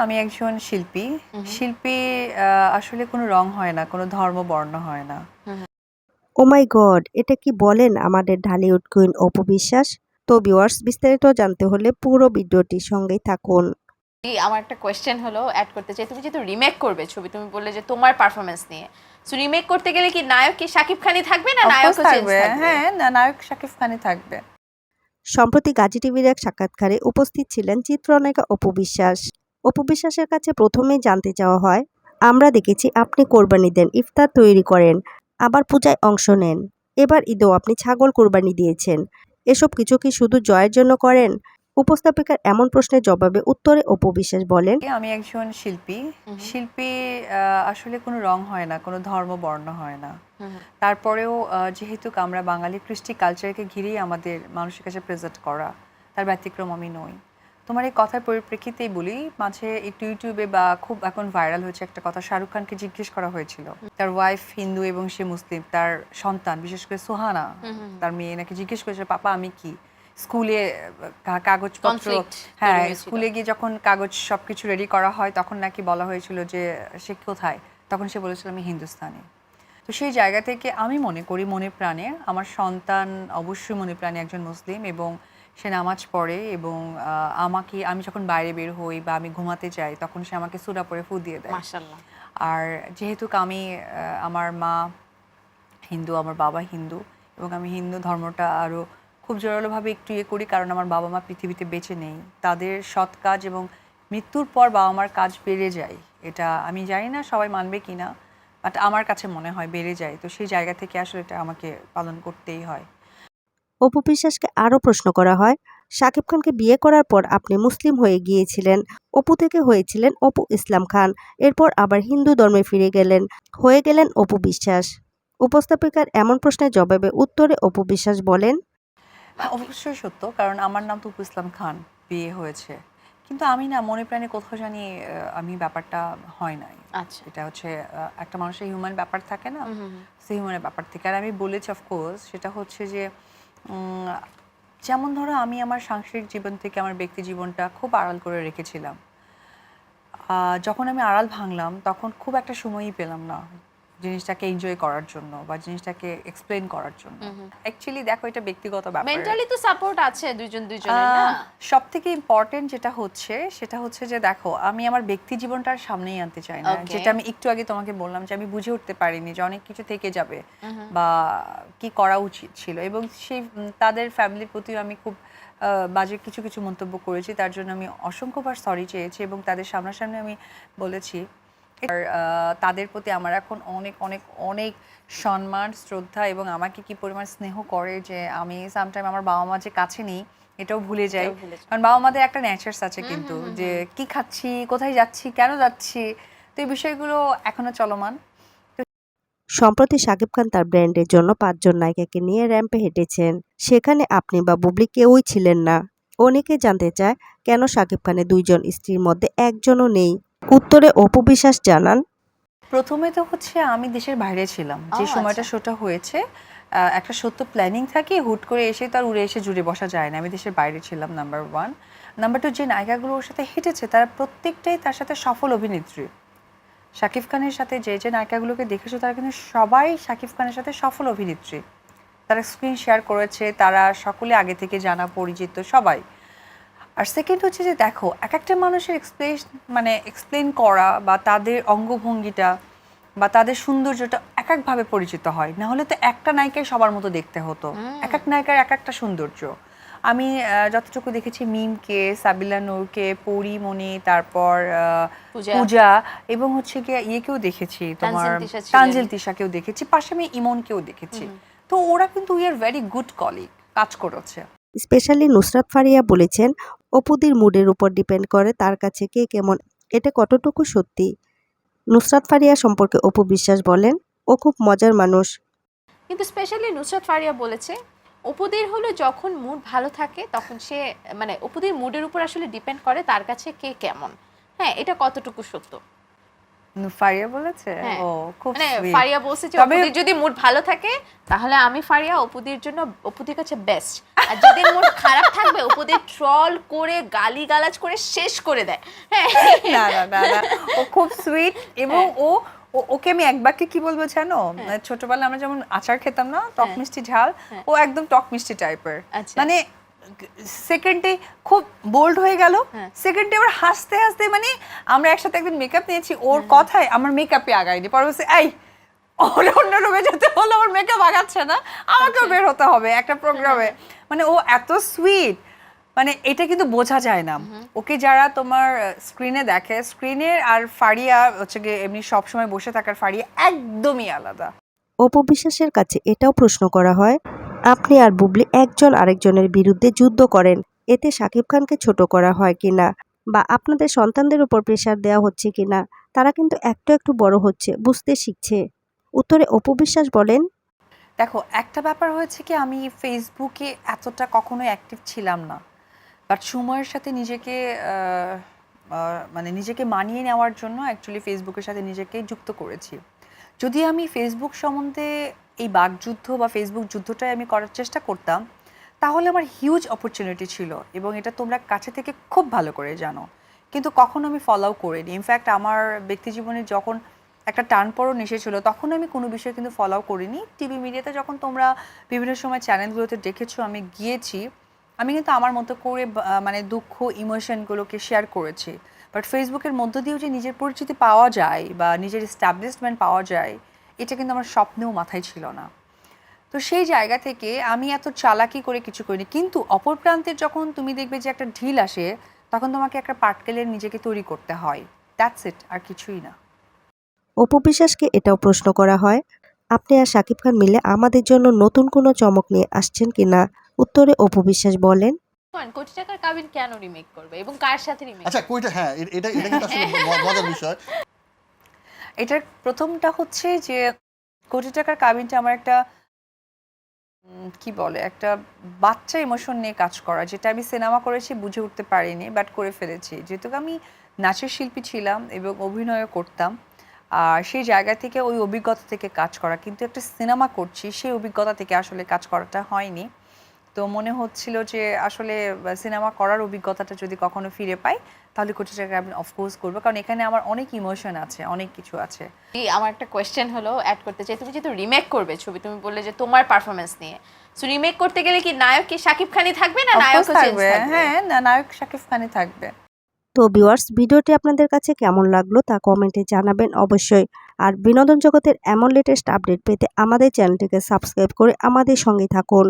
আমি একজন শিল্পী। শিল্পী আসলে কোনো রং হয় না, কোনো ধর্ম বর্ণ হয় না। ও মাই গড! এটা কি বলেন আমাদের ঢালিউড কুইন অপু বিশ্বাস? তো ভিউয়ার্স বিস্তারিত জানতে হলে পুরো ভিডিওটির সঙ্গেই থাকুন। আমার একটা কোয়েশ্চেন হলো অ্যাড করতে চাই, তুমি যেহেতু রিমেক করবে ছবি, তুমি বললে যে তোমার পারফরমেন্স নিয়ে, সো রিমেক করতে গেলে কি নায়ক কি শাকিব খানই থাকবে না অফ কোর্স নায়কও চেঞ্জ থাকবে। থাকবে? হ্যাঁ, নায়ক শাকিব খানই থাকবে। সম্প্রতি গাজী টিভির এক সাক্ষাৎকারে উপস্থিত ছিলেন চিত্রনায়িকা অপু বিশ্বাস। অপু বিশ্বাসের কাছে প্রথমেই জানতে চাওয়া হয়, আমরা দেখেছি আপনি কোরবানি দেন, ইফতার তৈরি করেন, আবার পূজায় অংশ নেন। এবার ঈদেও আপনি ছাগল কোরবানি দিয়েছেন। এসব কিছু কি শুধু জয়ের জন্য করেন? উপস্থাপিকার এমন প্রশ্নের জবাবে উত্তরে অপু বিশ্বাস বলেন, আমি একজন শিল্পী। শিল্পী আসলে কোনো রং হয় না, কোনো ধর্ম বর্ণ হয় না। তারপরেও যেহেতু আমরা বাঙালি কৃষ্টি কালচারকে ঘিরেই আমাদের মানুষের কাছে প্রেজেন্ট করা, তার ব্যতিক্রম আমি নই। তোমার এই কথার পরিপ্রেক্ষিতেই বলি, মাঝে একটু ইউটিউবে বা খুব এখন ভাইরাল হয়েছে একটা কথা, শাহরুখ খানকে জিজ্ঞেস করা হয়েছিল, তার ওয়াইফ হিন্দু এবং সে মুসলিম, তার সন্তান বিশেষ করে সোহানা, তার মেয়ে নাকি জিজ্ঞেস করেছে, পাপা আমি কি? স্কুলে কাগজপত্র, হ্যাঁ, স্কুলে গিয়ে যখন কাগজ সবকিছু রেডি করা হয় তখন নাকি বলা হয়েছিল যে সে কোথায়, তখন সে বলেছিল আমি হিন্দুস্তানি। তো সেই জায়গা থেকে আমি মনে করি মনে প্রাণে আমার সন্তান অবশ্যই মনে প্রাণে একজন মুসলিম, এবং সে নামাজ পড়ে, এবং আমি যখন বাইরে বের হই বা আমি ঘুমাতে যাই তখন সে আমাকে সূরা পড়ে ফু দিয়ে দেয়। মাশাআল্লাহ। আর যেহেতু আমি আমার মা হিন্দু, আমার বাবা হিন্দু, এবং আমি হিন্দু ধর্মটা আরও খুব জোরালোভাবে একটু করি, কারণ আমার বাবা মা পৃথিবীতে বেঁচে নেই। তাদের সৎ কাজ এবং মৃত্যুর পর বাবা মার কাজ বেড়ে যায়, এটা আমি জানি না সবাই মানবে কি না, বাট আমার কাছে মনে হয় বেড়ে যায়। তো সেই জায়গা থেকে আসলে এটা আমাকে পালন করতেই হয়। অপু বিশ্বাসকে আরও প্রশ্ন করা হয়, শাকিব খানকে বিয়ে করার পর আপনি মুসলিম হয়ে গিয়েছিলেন, অপু থেকে হয়েছিলেন অপু ইসলাম খান, এরপর আবার হিন্দু ধর্মে ফিরে গেলেন, হয়ে গেলেন অপু বিশ্বাস। উপস্থাপিকার এমন প্রশ্নের জবাবে উত্তরে অপু বিশ্বাস বলেন, হ্যাঁ, অবশ্যই সত্য, কারণ আমার নাম তো উপু ইসলাম খান, বিয়ে হয়েছে, কিন্তু আমি না মনে প্রাণে কোথাও জানি আমি ব্যাপারটা হয় নাই। আচ্ছা। এটা হচ্ছে একটা মানুষের হিউম্যান ব্যাপার থাকে না, সেই হিউম্যানের ব্যাপার থেকে। আর আমি বলেছি অফকোর্স, সেটা হচ্ছে যে উম, যেমন ধরো আমি আমার সাংসারিক জীবন থেকে আমার ব্যক্তি জীবনটা খুব আড়াল করে রেখেছিলাম। যখন আমি আড়াল ভাঙলাম তখন খুব একটা সময়ই পেলাম না জিনিসটাকে এনজয় করার জন্য বা জিনিসটাকে এক্সপ্লেন করার জন্য। অ্যাকচুয়ালি দেখো, এটা ব্যক্তিগত ব্যাপার। মেন্টালি তো সাপোর্ট আছে দুইজন দুইজনের না? সব থেকে ইম্পর্টেন্ট যেটা হচ্ছে সেটা হচ্ছে যে দেখো, আমি আমার ব্যক্তি জীবনটার সামনেই আনতে চাই না। Okay. যেটা আমি একটু আগে তোমাকে বললাম যে আমি বুঝে উঠতে পারিনি যে অনেক কিছু থেকে যাবে বা কি করা উচিত ছিল, এবং সেই তাদের ফ্যামিলির প্রতিও আমি খুব বাজে কিছু কিছু মন্তব্য করেছি, তার জন্য আমি অসংখ্যবার সরি চেয়েছি এবং তাদের সামনাসামনি আমি বলেছি। আর তাদের প্রতি আমার এখন অনেক অনেক অনেক সম্মান, শ্রদ্ধা, এবং আমাকে কি পরিমাণ স্নেহ করে যে আমি সামটাইম আমার বাবা মা যে কাছে নেই এটাও ভুলে যাই। কারণ বাবা মাদের একটা নেচার্স আছে কিন্তু, যে কি খাচ্ছি, কোথায় যাচ্ছি, কেন যাচ্ছি, তো এই বিষয়গুলো এখনো চলমান। সম্প্রতি শাকিব খান তার ব্র্যান্ডের জন্য 5 জন নায়িকাকে নিয়ে র্যাম্পে হেঁটেছেন, সেখানে আপনি বা বুবলি কেউই ছিলেন না। অনেকে জানতে চায়, কেন শাকিব খানের 2 জন স্ত্রীর মধ্যে একজনও নেই? উত্তরে অপু বিশ্বাস জানান, প্রথমে তো হচ্ছে আমি দেশের বাইরে ছিলাম যে ও সময়টা আচ্ছা। শোটা হয়েছে। একটা সত্য প্ল্যানিং থাকে, হুট করে এসে তো আর উড়ে এসে জুড়ে বসা যায় না। আমি দেশের বাইরে ছিলাম, নাম্বার 1। নাম্বার 2, যে নায়িকাগুলো ওর সাথে হেঁটেছে তারা প্রত্যেকটাই তার সাথে সফল অভিনেত্রী। শাকিব খানের সাথে যে যে নায়িকাগুলোকে দেখেছো তারা কিন্তু সবাই শাকিব খানের সাথে সফল অভিনেত্রী। তারা স্ক্রিন শেয়ার করেছে, তারা সকলে আগে থেকে জানা পরিচিত সবাই। আর সেকেন্ড হচ্ছে যে দেখো, এক একটা মানুষের এক্সপ্লেন করা বা তাদের অঙ্গভঙ্গিটা বা তাদের সৌন্দর্যটা এক একভাবে পরিচিত হয়, না হলে তো একটা নায়িকাই সবার মতো দেখতে হতো। এক এক নায়িকার এক একটা সৌন্দর্য। আমি যতটুকু দেখেছি মিমকে, সাবিলা নূরকে, পরিমণি, তারপর পূজা, এবং হচ্ছে গিয়ে ইয়েকেও দেখেছি, তোমার তানজিল তিশাকেও দেখেছি, পাশে আমি ইমনকেও দেখেছি। তো ওরা কিন্তু we are very good colleague, কাজ করেছে। স্পেশালি নুসরাত ফারিয়া বলেছেন, অপুদের মুডের উপর ডিপেন্ড করে তার কাছে কে কেমন। এটা কতটুকু সত্যি? নুসরাত ফারিয়া সম্পর্কে অপু বিশ্বাস বলেন, ও খুব মজার মানুষ। কিন্তু স্পেশালি নুসরাত ফারিয়া বলেছে অপুদের হলো যখন মুড ভালো থাকে তখন সে, মানে অপুদের মুডের উপর আসলে ডিপেন্ড করে তার কাছে কে কেমন। হ্যাঁ, এটা কতটুকু সত্য? ফারিয়া বলেছে? হ্যাঁ। ও খুব মানে সুইট। ফারিয়া বলছে যে তবে অপুদির যদি মুড ভালো থাকে তাহলে আমি ফারিয়া অপুদির জন্য অপুদির কাছে বেস্ট, আর যদি মুড খারাপ থাকবে অপুদির ট্রল করে গালিগালাজ করে শেষ করে দেয়। হ্যাঁ না না না না, ও খুব সুইট এবং ওকে আমি এক বাক্যে কি বলবো জানো, মানে ছোটবেলায় আমরা যেমন আচার খেতাম না, টক মিষ্টি ঝাল, ও একদম টক মিষ্টি টাইপের। আচ্ছা। মানে সেকেন্ডে খুব বোল্ড হয়ে গেল, হ্যাঁ। সেকেন্ডে আবার হাসতে হাসতে, মানে আমরা একসাথে একদিন মেকআপ নিয়েছি, ওর কথায় আমার মেকআপে আগায়নি, পরে বলছে এই ওর অন্য রুমে যেতে হলো, আমার মেকআপ আগাচ্ছে না, আমাকেও বের হতে হবে একটা প্রোগ্রামে। মানে ও এত সুইট, মানে এটা কিন্তু বোঝা যায় না। ওকে যারা তোমার স্ক্রিনে দেখে, স্ক্রিনের আর ফারিয়া হচ্ছে গিয়ে এমনি সবসময় বসে থাকার ফারিয়া একদমই আলাদা। অপু বিশ্বাসের কাছে এটাও প্রশ্ন করা হয়, আপনি আর বুবলি একজন আরেকজনের বিরুদ্ধে যুদ্ধ করেন, এতে শাকিব খানকে ছোট করা হয় কিনা, বা আপনাদের সন্তানদের উপর প্রেশার দেওয়া হচ্ছে কিনা, তারা কিন্তু একটু একটু বড় হচ্ছে, বুঝতে শিখছে। উত্তরে অপু বিশ্বাস বলেন, দেখো একটা ব্যাপার হয়েছে কি, আমি ফেসবুকে এতটা কখনো অ্যাক্টিভ ছিলাম না, বাট সময়ের সাথে নিজেকে মানে নিজেকে মানিয়ে নেওয়ার জন্য অ্যাকচুয়ালি ফেসবুকের সাথে নিজেকে যুক্ত করেছি। যদি আমি ফেসবুক সম্বন্ধে এই বাকযুদ্ধ বা ফেসবুক যুদ্ধটাই আমি করার চেষ্টা করতাম, তাহলে আমার হিউজ অপরচুনিটি ছিল এবং এটা তোমরা কাছে থেকে খুব ভালো করে জানো, কিন্তু কখনো আমি ফলো করিনি। ইনফ্যাক্ট আমার ব্যক্তি জীবনে যখন একটা টানপোড়েন এসেছিল, তখন আমি কোনো বিষয় কিন্তু ফলো করিনি। টিভি মিডিয়াতে যখন তোমরা বিভিন্ন সময় চ্যানেলগুলোতে দেখেছো আমি গিয়েছি, আমি কিন্তু আমার মতো করে মানে দুঃখ ইমোশনগুলোকে শেয়ার করেছি। বাট ফেসবুকের মধ্য দিয়েও যে নিজের পরিচিতি পাওয়া যায় বা নিজের এস্টাবলিশমেন্ট পাওয়া যায়, এটা কিন্তু আমার স্বপ্নেও মাথায় ছিল না। তো সেই জায়গা থেকে আমি এত চালাকি করে কিছু করিনি, কিন্তু অপর প্রান্তের যখন তুমি দেখবে যে একটা ঢিল আসে, তখন তোমাকে একটা পাটকেলের নিজেকে তৈরি করতে হয়, দ্যাটস ইট, আর কিছুই না। অপু বিশ্বাসকে এটাও প্রশ্ন করা হয়, আপনি আর শাকিব খান মিলে আমাদের জন্য নতুন কোনো চমক নিয়ে আসছেন কিনা। উত্তরে অপু বিশ্বাস বলেন, কোটি টাকার কাবিন কেন রিমেক করবে এবং কার সাথে রিমেক? আচ্ছা কইটা, হ্যাঁ এটা এটা কিন্তু আসলে মজার বিষয়। এটার প্রথমটা হচ্ছে যে কোটি টাকার কাবিনটা আমার একটা কি বলে, একটা বাচ্চা ইমোশন নিয়ে কাজ করা, যেটা আমি সিনেমা করেছি বুঝে উঠতে পারিনি, বাট করে ফেলেছি। যেহেতু আমি নাচের শিল্পী ছিলাম এবং অভিনয়ও করতাম, আর সেই জায়গা থেকে ওই অভিজ্ঞতা থেকে কাজ করা, কিন্তু একটা সিনেমা করছি সেই অভিজ্ঞতা থেকে আসলে কাজ করাটা হয়নি। তো মনে হচ্ছিল যে আসলে সিনেমা করার অভিজ্ঞতাটা যদি কখনো ফিরে পাই, তাহলে কোটি টাকা আমি অফকোর্স করবো, কারণ এখানে আমার অনেক ইমোশন আছে, অনেক কিছু আছে। আমার একটা কোয়েশ্চেন হলো অ্যাড করতে চাই, তুমি যেহেতু রিমেক করবে ছবি, তুমি বললে যে তোমার পারফরমেন্স নিয়ে, সো রিমেক করতে গেলে কি নায়ক কি শাকিব খানই থাকবে না Of নায়কও course চেঞ্জ থাকবে, থাকবে? হ্যাঁ, নায়ক শাকিব খানই থাকবে। তো ভিউয়ার্স, ভিডিওটি আপনাদের কাছে কেমন লাগলো তা কমেন্টে জানাবেন অবশ্যই। আর বিনোদন জগতের এমন লেটেস্ট আপডেট পেতে আমাদের চ্যানেলটিকে সাবস্ক্রাইব করে আমাদের সঙ্গে থাকুন।